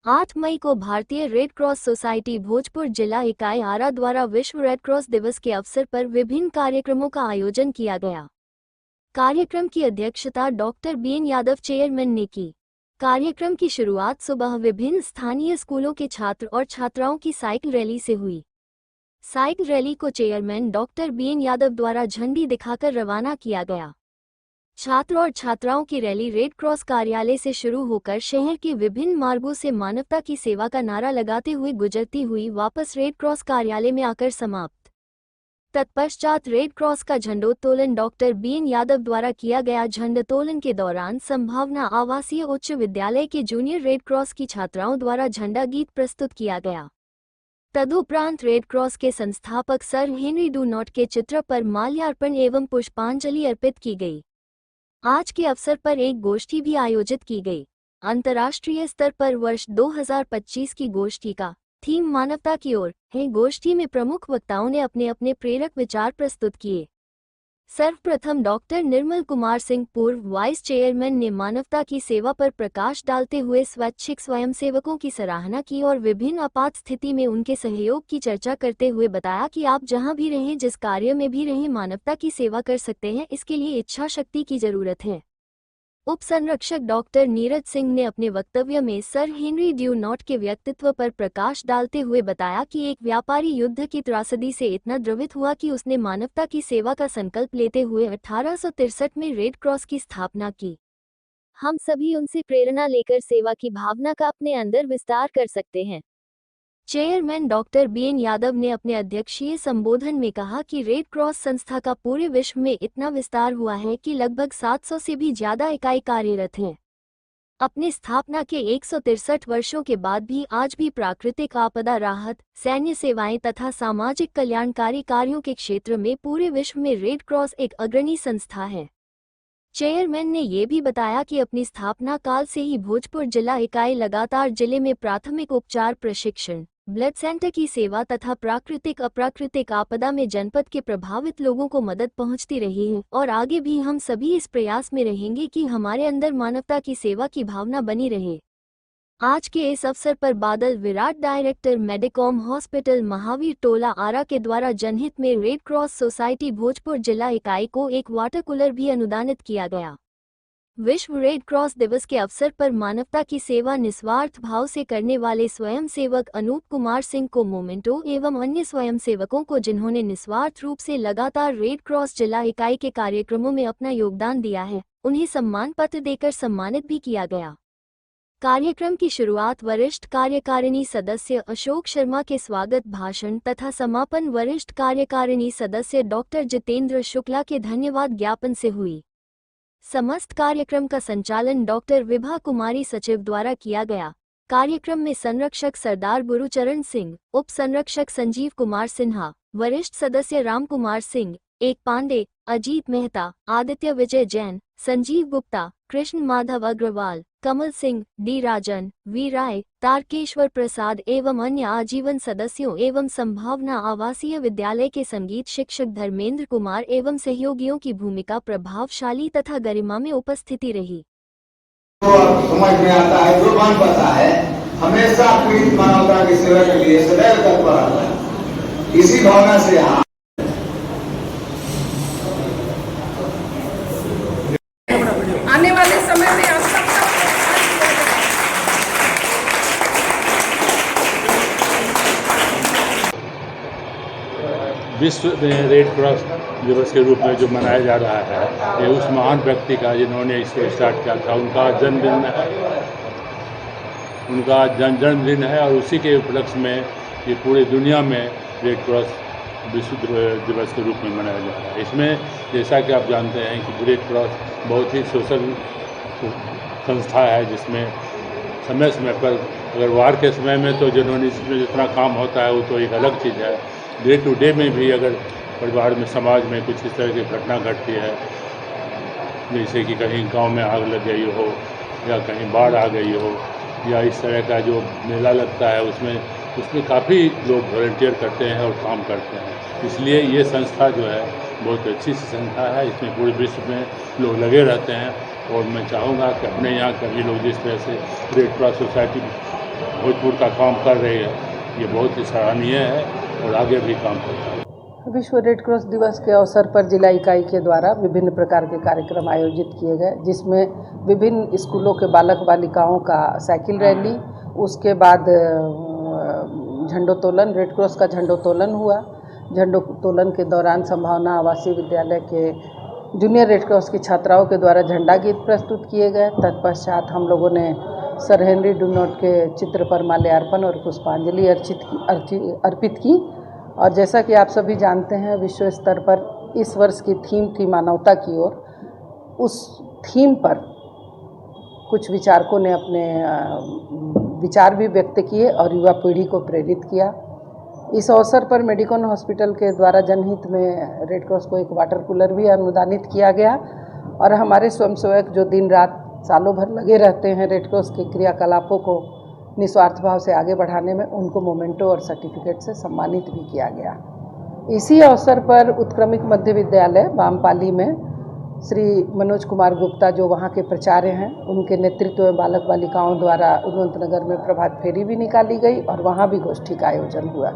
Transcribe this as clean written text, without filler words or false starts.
8 मई को भारतीय red cross society Bhojpur जिला इकाई आरा द्वारा विश्व रेड क्रॉस दिवस के अवसर पर विभिन्न कार्यक्रमों का आयोजन किया गया। कार्यक्रम की अध्यक्षता डॉक्टर बीएन यादव चेयरमैन ने की। कार्यक्रम की शुरुआत सुबह विभिन्न स्थानीय स्कूलों के छात्र और छात्राओं की साइकिल रैली से हुई। साइकिल रैली को चेयरमैन डॉक्टर बीएन यादव द्वारा झंडी दिखाकर रवाना किया गया। छात्र और छात्राओं की रैली रेड क्रॉस कार्यालय से शुरू होकर शहर के विभिन्न मार्गों से मानवता की सेवा का नारा लगाते हुए गुजरती हुई वापस रेड क्रॉस कार्यालय में आकर समाप्त। तत्पश्चात रेड क्रॉस का झंडोत्तोलन डॉक्टर बीएन यादव द्वारा किया गया। झंडोत्तोलन के दौरान संभावना आवासीय उच्च विद्यालय के जूनियर रेड क्रॉस की छात्राओं द्वारा झंडा गीत प्रस्तुत किया गया। तदुपरांत रेड क्रॉस के संस्थापक सर हेनरी डू नॉट के चित्र पर माल्यार्पण एवं पुष्पांजलि अर्पित की गई। आज के अवसर पर एक गोष्ठी भी आयोजित की गई। अंतर्राष्ट्रीय स्तर पर वर्ष 2025 की गोष्ठी का थीम मानवता की ओर है। गोष्ठी में प्रमुख वक्ताओं ने अपने अपने प्रेरक विचार प्रस्तुत किए। सर्वप्रथम डॉक्टर निर्मल कुमार सिंह पूर्व वाइस चेयरमैन ने मानवता की सेवा पर प्रकाश डालते हुए स्वैच्छिक स्वयंसेवकों की सराहना की और विभिन्न आपात स्थिति में उनके सहयोग की चर्चा करते हुए बताया कि आप जहां भी रहें, जिस कार्य में भी रहें, मानवता की सेवा कर सकते हैं। इसके लिए इच्छा शक्ति की जरूरत है। उप संरक्षक डॉक्टर नीरज सिंह ने अपने वक्तव्य में सर हेनरी ड्यू नॉट के व्यक्तित्व पर प्रकाश डालते हुए बताया कि एक व्यापारी युद्ध की त्रासदी से इतना द्रवित हुआ कि उसने मानवता की सेवा का संकल्प लेते हुए 1863 में रेड क्रॉस की स्थापना की। हम सभी उनसे प्रेरणा लेकर सेवा की भावना का अपने अंदर विस्तार कर सकते हैं। चेयरमैन डॉक्टर बीएन यादव ने अपने अध्यक्षीय संबोधन में कहा कि रेड क्रॉस संस्था का पूरे विश्व में इतना विस्तार हुआ है कि लगभग 700 से भी ज्यादा इकाई कार्यरत हैं। अपनी स्थापना के 163 वर्षों के बाद भी आज भी प्राकृतिक आपदा राहत, सैन्य सेवाएं तथा सामाजिक कल्याणकारी कार्यों के क्षेत्र में पूरे विश्व में रेड क्रॉस एक अग्रणी संस्था है। चेयरमैन ने ये भी बताया कि अपनी स्थापना काल से ही भोजपुर जिला इकाई लगातार जिले में प्राथमिक उपचार प्रशिक्षण, ब्लड सेंटर की सेवा तथा प्राकृतिक अप्राकृतिक आपदा में जनपद के प्रभावित लोगों को मदद पहुंचती रही है और आगे भी हम सभी इस प्रयास में रहेंगे कि हमारे अंदर मानवता की सेवा की भावना बनी रहे। आज के इस अवसर पर बादल विराट डायरेक्टर मेडिकॉम हॉस्पिटल महावीर टोला आरा के द्वारा जनहित में रेड क्रॉस सोसाइटी भोजपुर जिला इकाई को एक वाटर कूलर भी अनुदानित किया गया। विश्व रेड क्रॉस दिवस के अवसर पर मानवता की सेवा निस्वार्थ भाव से करने वाले स्वयंसेवक अनूप कुमार सिंह को मोमेंटो एवं अन्य स्वयंसेवकों को जिन्होंने निस्वार्थ रूप से लगातार रेड क्रॉस जिला इकाई के कार्यक्रमों में अपना योगदान दिया है, उन्हें सम्मान पत्र देकर सम्मानित भी किया गया। कार्यक्रम की शुरुआत वरिष्ठ कार्यकारिणी सदस्य अशोक शर्मा के स्वागत भाषण तथा समापन वरिष्ठ कार्यकारिणी सदस्य डॉक्टर जितेंद्र शुक्ला के धन्यवाद ज्ञापन से हुई। समस्त कार्यक्रम का संचालन डॉक्टर विभा कुमारी सचिव द्वारा किया गया। कार्यक्रम में संरक्षक सरदार गुरुचरण सिंह, उप संरक्षक संजीव कुमार सिन्हा, वरिष्ठ सदस्य राम कुमार सिंह, एक पांडे, अजीत मेहता, आदित्य विजय Jain, Sanjeev Gupta, Krishna Madhav Agarwal, Kamal Singh, D Rajan, we राय, तारकेश्वर प्रसाद एवं अन्य आजीवन सदस्यों एवं संभावना आवासीय विद्यालय के संगीत शिक्षक धर्मेंद्र कुमार एवं सहयोगियों की भूमिका प्रभावशाली तथा गरिमा में उपस्थिति रही। समझ में आता है, जो मान पाता है, हमेशा पीड़ित मानवता की सेवा के लिए सदैव तत्पर रहता है। इसी भावना से आने वाले समय में विश्व रेड क्रॉस दिवस के रूप में जो मनाया जा रहा है, ये उस महान व्यक्ति का जिन्होंने इसको स्टार्ट किया था, उनका जन्मदिन है। उनका जन्मदिन है और उसी के उपलक्ष्य में ये पूरी दुनिया में रेड क्रॉस विश्व दिवस के रूप में मनाया जा रहा है। इसमें जैसा कि आप जानते हैं कि रेड क्रॉस बहुत ही सोशल संस्था है, जिसमें समय समय पर अगर वार के समय में तो जिन्होंने इसमें जितना काम होता है वो तो एक अलग चीज़ है। डे टू डे में भी अगर परिवार में, समाज में कुछ इस तरह की घटना घटती है, जैसे कि कहीं गांव में आग लग गई हो या कहीं बाढ़ आ गई हो या इस तरह का जो मेला लगता है उसमें काफ़ी लोग वॉलंटियर करते हैं और काम करते हैं। इसलिए ये संस्था जो है बहुत अच्छी सी संस्था है। इसमें पूरे विश्व में लोग लगे रहते हैं और मैं चाहूँगा कि अपने यहाँ कभी लोग जिस तरह से रेड क्रॉस सोसाइटी भोजपुर का काम कर रही है, ये बहुत ही सराहनीय है और आगे भी काम करता है। विश्व रेड क्रॉस दिवस के अवसर पर जिला इकाई के द्वारा विभिन्न प्रकार के कार्यक्रम आयोजित किए गए, जिसमें विभिन्न स्कूलों के बालक बालिकाओं का साइकिल रैली, उसके बाद झंडोत्तोलन, रेड क्रॉस का झंडोत्तोलन हुआ। झंडोत्तोलन के दौरान संभावना आवासीय विद्यालय के जूनियर रेड क्रॉस की छात्राओं के द्वारा झंडा गीत प्रस्तुत किए गए। तत्पश्चात हम लोगों ने सर हेनरी डुनॉट के चित्र पर माल्यार्पण और पुष्पांजलि अर्पित की। और जैसा कि आप सभी जानते हैं, विश्व स्तर पर इस वर्ष की थीम थी मानवता की ओर। उस थीम पर कुछ विचारकों ने अपने विचार भी व्यक्त किए और युवा पीढ़ी को प्रेरित किया। इस अवसर पर मेडिकॉन हॉस्पिटल के द्वारा जनहित में रेड क्रॉस को एक वाटर कूलर भी अनुदानित किया गया। और हमारे स्वयंसेवक जो दिन रात सालों भर लगे रहते हैं रेड क्रॉस के क्रियाकलापों को निस्वार्थ भाव से आगे बढ़ाने में, उनको मोमेंटो और सर्टिफिकेट से सम्मानित भी किया गया। इसी अवसर पर उत्क्रमिक मध्य विद्यालय बामपाली में श्री मनोज कुमार गुप्ता, जो वहाँ के प्राचार्य हैं, उनके नेतृत्व में बालक बालिकाओं द्वारा उद्वंत नगर में प्रभात फेरी भी निकाली गई और वहाँ भी गोष्ठी का आयोजन हुआ।